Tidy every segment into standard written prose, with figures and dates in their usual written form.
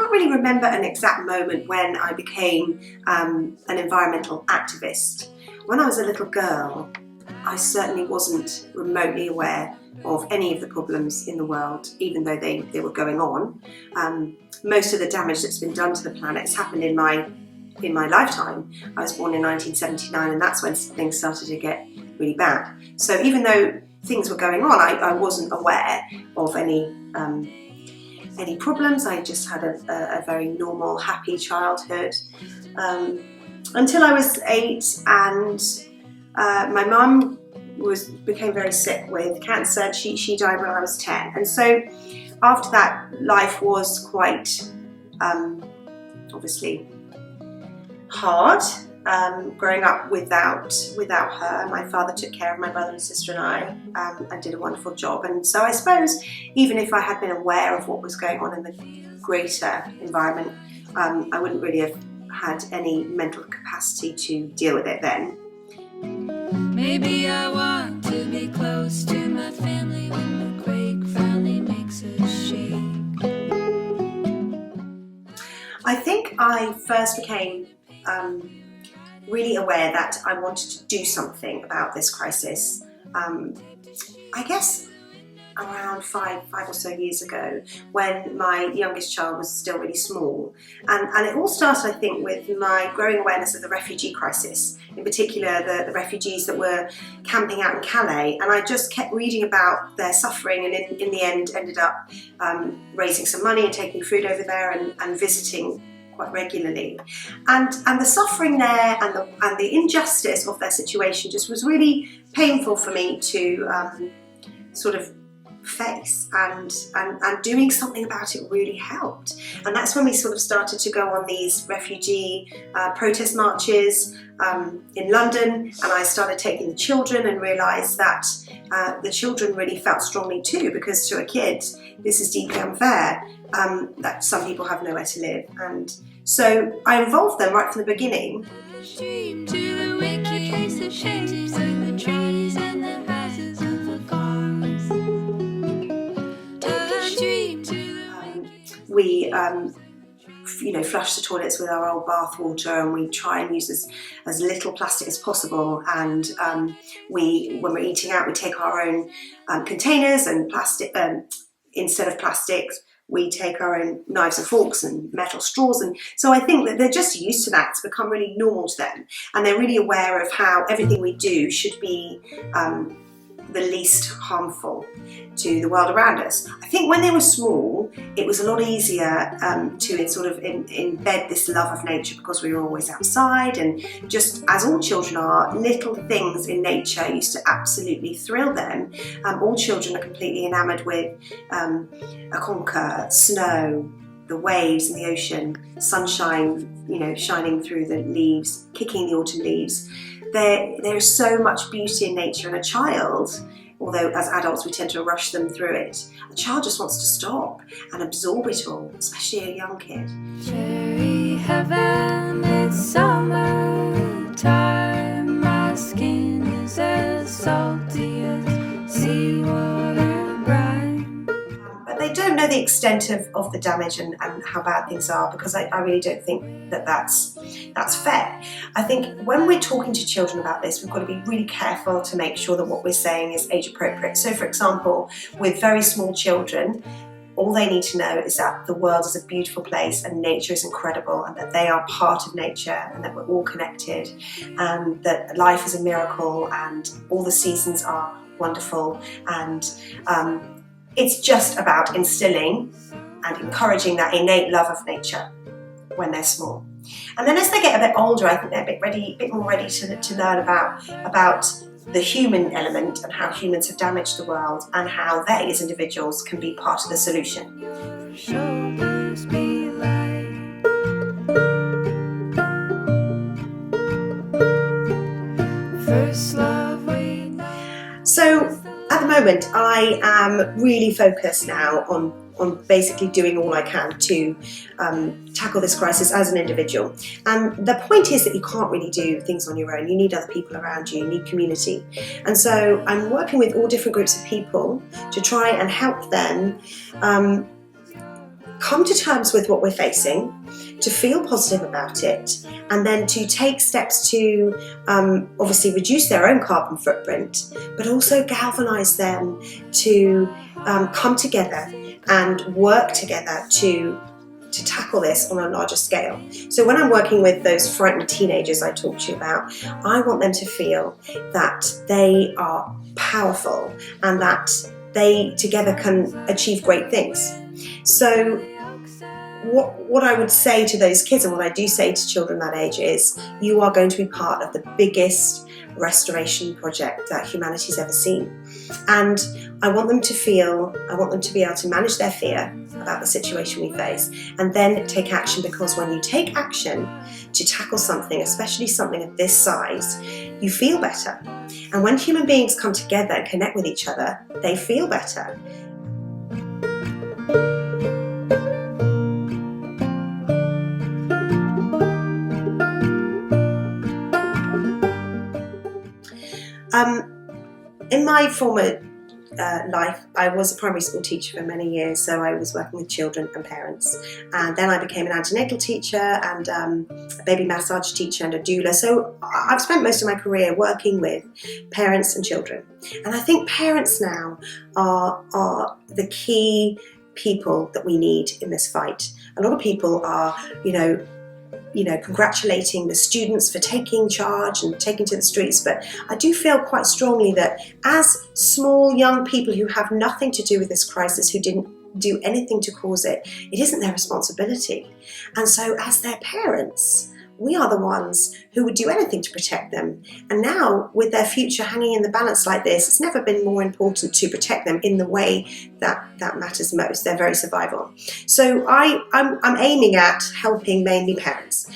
can't really remember an exact moment when I became an environmental activist. When I was a little girl, I certainly wasn't remotely aware of any of the problems in the world, even though they were going on. Most of the damage that's been done to the planet has happened in my lifetime. I was born in 1979, and that's when things started to get really bad. So even though things were going on, I wasn't aware of any problems. I just had a very normal, happy childhood until I was 8, and my mum became very sick with cancer. She died when I was 10, and so after that, life was quite obviously hard. Growing up without her. My father took care of my brother and sister and I, and did a wonderful job. And so I suppose even if I had been aware of what was going on in the greater environment, I wouldn't really have had any mental capacity to deal with it then. Maybe I want to be close to my family when the quake finally makes us shake. I think I first became really aware that I wanted to do something about this crisis. I guess around five or so years ago, when my youngest child was still really small. And it all started, I think, with my growing awareness of the refugee crisis, in particular the refugees that were camping out in Calais. And I just kept reading about their suffering, and in the end ended up raising some money and taking food over there and visiting quite regularly. And the suffering there and the injustice of their situation just was really painful for me to sort of face, and doing something about it really helped. And that's when we sort of started to go on these refugee protest marches in London, and I started taking the children and realised that the children really felt strongly too, because to a kid this is deeply unfair, that some people have nowhere to live. And so I involved them right from the beginning. We flush the toilets with our old bath water, and we try and use as little plastic as possible. And when we're eating out, we take our own containers, and plastic instead of plastics, we take our own knives and forks and metal straws. And so I think that they're just used to that. It's become really normal to them, and they're really aware of how everything we do should be the least harmful to the world around us. I think when they were small, it was a lot easier to sort of embed this love of nature, because we were always outside, and just as all children are, little things in nature used to absolutely thrill them. All children are completely enamoured with a conker, snow, the waves in the ocean, sunshine, shining through the leaves, kicking the autumn leaves. There's so much beauty in nature, and a child, although as adults we tend to rush them through it, a child just wants to stop and absorb it all, especially a young kid. Cherry heaven, it's summertime, my skin is as salty as seawater brine. But they don't know the extent of the damage and how bad things are, because I really don't think that's fair. I think when we're talking to children about this, we've got to be really careful to make sure that what we're saying is age appropriate. So for example, with very small children, all they need to know is that the world is a beautiful place and nature is incredible, and that they are part of nature, and that we're all connected, and that life is a miracle, and all the seasons are wonderful. And it's just about instilling and encouraging that innate love of nature when they're small. And then as they get a bit older, I think they're a bit more ready to learn about the human element, and how humans have damaged the world, and how they as individuals can be part of the solution. Shoulders be light. First love we know. So at the moment, I am really focused now on basically doing all I can to tackle this crisis as an individual. And the point is that you can't really do things on your own. You need other people around you, you need community. And so I'm working with all different groups of people to try and help them come to terms with what we're facing, to feel positive about it, and then to take steps to obviously reduce their own carbon footprint, but also galvanise them to come together and work together to tackle this on a larger scale. So when I'm working with those frightened teenagers I talked to you about, I want them to feel that they are powerful and that they together can achieve great things. So what I would say to those kids, and what I do say to children that age, is you are going to be part of the biggest restoration project that humanity's ever seen. And I want them to be able to manage their fear about the situation we face and then take action, because when you take action to tackle something, especially something of this size, you feel better. And when human beings come together and connect with each other, they feel better. In my former life, I was a primary school teacher for many years, so I was working with children and parents, and then I became an antenatal teacher and a baby massage teacher and a doula. So I've spent most of my career working with parents and children, and I think parents now are the key people that we need in this fight. A lot of people are, congratulating the students for taking charge and taking to the streets, but I do feel quite strongly that as small young people who have nothing to do with this crisis, who didn't do anything to cause it, it isn't their responsibility. And so as their parents, we are the ones who would do anything to protect them. And now, with their future hanging in the balance like this, it's never been more important to protect them in the way that matters most, their very survival. So I'm aiming at helping mainly parents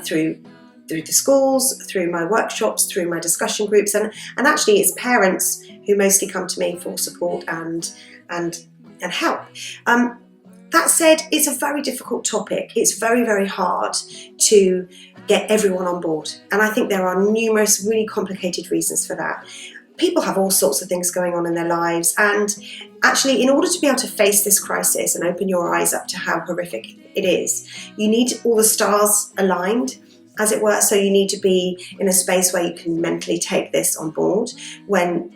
through the schools, through my workshops, through my discussion groups, and actually it's parents who mostly come to me for support and help. That said, it's a very difficult topic. It's very, very hard to get everyone on board. And I think there are numerous really complicated reasons for that. People have all sorts of things going on in their lives. And actually, in order to be able to face this crisis and open your eyes up to how horrific it is, you need all the stars aligned, as it were. So you need to be in a space where you can mentally take this on board, when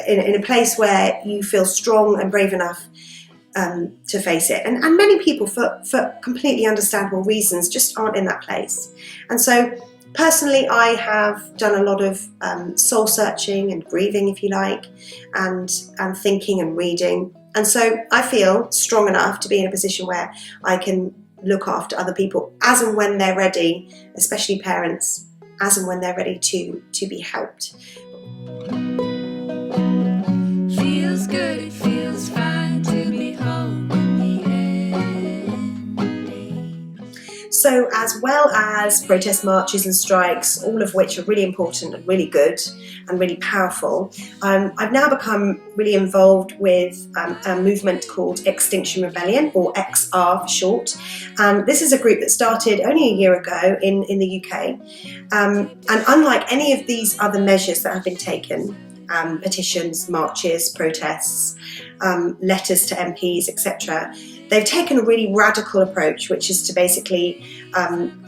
in a place where you feel strong and brave enough to face it. And many people, for completely understandable reasons, just aren't in that place. And so personally, I have done a lot of soul searching and grieving, if you like, and thinking and reading. And so I feel strong enough to be in a position where I can look after other people as and when they're ready, especially parents, as and when they're ready to be helped. Feels good, it feels fine to be home in the end. So as well as protest marches and strikes, all of which are really important and really good and really powerful, I've now become really involved with a movement called Extinction Rebellion, or XR for short. This is a group that started only a year ago in the UK. And unlike any of these other measures that have been taken, petitions, marches, protests, letters to MPs, etc., they've taken a really radical approach, which is to basically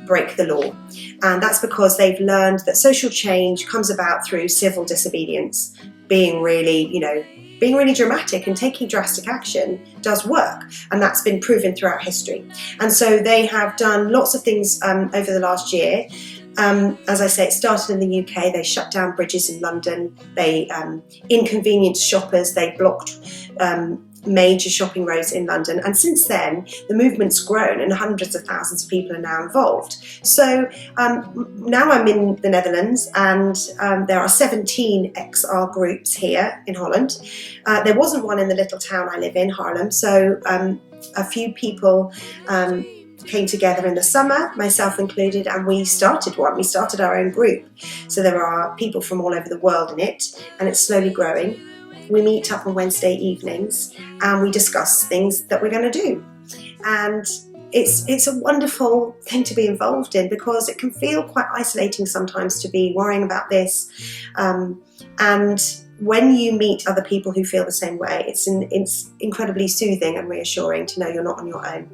break the law. And that's because they've learned that social change comes about through civil disobedience. Being really dramatic and taking drastic action does work, and that's been proven throughout history. And so they have done lots of things over the last year. As I say, it started in the UK. They shut down bridges in London. They inconvenienced shoppers. They blocked major shopping roads in London. And since then, the movement's grown and hundreds of thousands of people are now involved. So now I'm in the Netherlands, and there are 17 XR groups here in Holland. There wasn't one in the little town I live in, Haarlem. So a few people came together in the summer, myself included, and we started one. We started our own group. So there are people from all over the world in it, and it's slowly growing. We meet up on Wednesday evenings and we discuss things that we're going to do. And it's a wonderful thing to be involved in, because it can feel quite isolating sometimes to be worrying about this and when you meet other people who feel the same way, it's incredibly soothing and reassuring to know you're not on your own.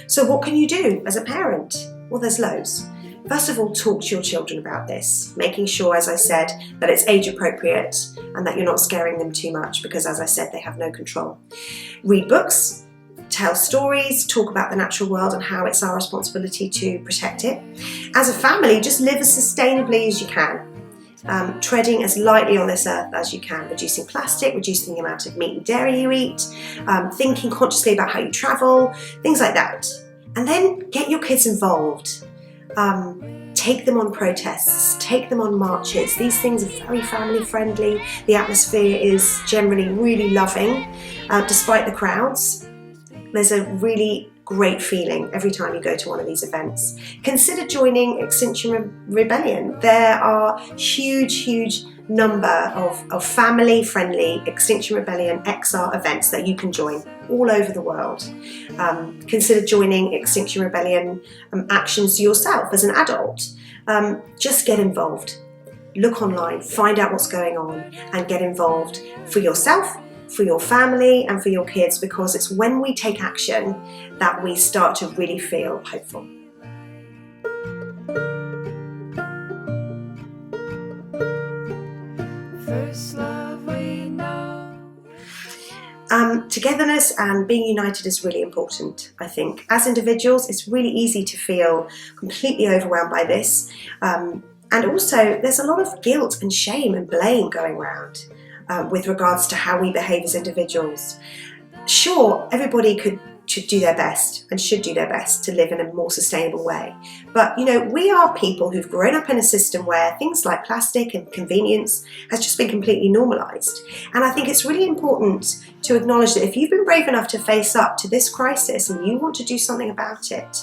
So what can you do as a parent? Well, there's loads. First of all, talk to your children about this, making sure, as I said, that it's age appropriate and that you're not scaring them too much because, as I said, they have no control. Read books, tell stories, talk about the natural world and how it's our responsibility to protect it. As a family, just live as sustainably as you can. Treading as lightly on this earth as you can, reducing plastic, reducing the amount of meat and dairy you eat, thinking consciously about how you travel, things like that. And then get your kids involved. Take them on protests, take them on marches. These things are very family friendly. The atmosphere is generally really loving, despite the crowds. There's a really great feeling every time you go to one of these events. Consider joining Extinction Rebellion. There are huge number of family-friendly Extinction Rebellion XR events that you can join all over the world. Consider joining Extinction Rebellion actions yourself as an adult. Just get involved. Look online, find out what's going on and get involved for yourself, for your family and for your kids, because it's when we take action that we start to really feel hopeful. First love we know. Togetherness and being united is really important, I think. As individuals, it's really easy to feel completely overwhelmed by this. And also, there's a lot of guilt and shame and blame going around. With regards to how we behave as individuals. Sure, everybody should do their best and should do their best to live in a more sustainable way. But, you know, we are people who've grown up in a system where things like plastic and convenience has just been completely normalised. And I think it's really important to acknowledge that if you've been brave enough to face up to this crisis and you want to do something about it,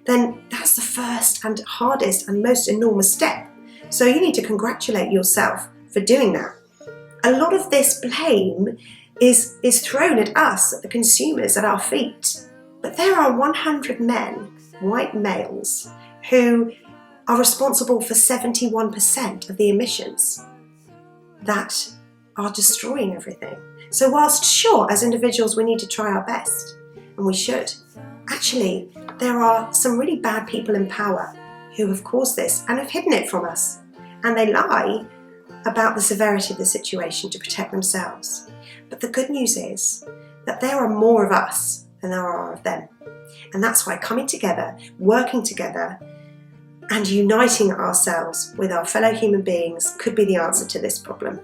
then that's the first and hardest and most enormous step. So you need to congratulate yourself for doing that. A lot of this blame is thrown at us, at the consumers, at our feet. But there are 100 men, white males, who are responsible for 71% of the emissions that are destroying everything. So whilst, sure, as individuals we need to try our best, and we should, actually there are some really bad people in power who have caused this and have hidden it from us. And they lie about the severity of the situation to protect themselves. But the good news is that there are more of us than there are of them. And that's why coming together, working together, and uniting ourselves with our fellow human beings could be the answer to this problem.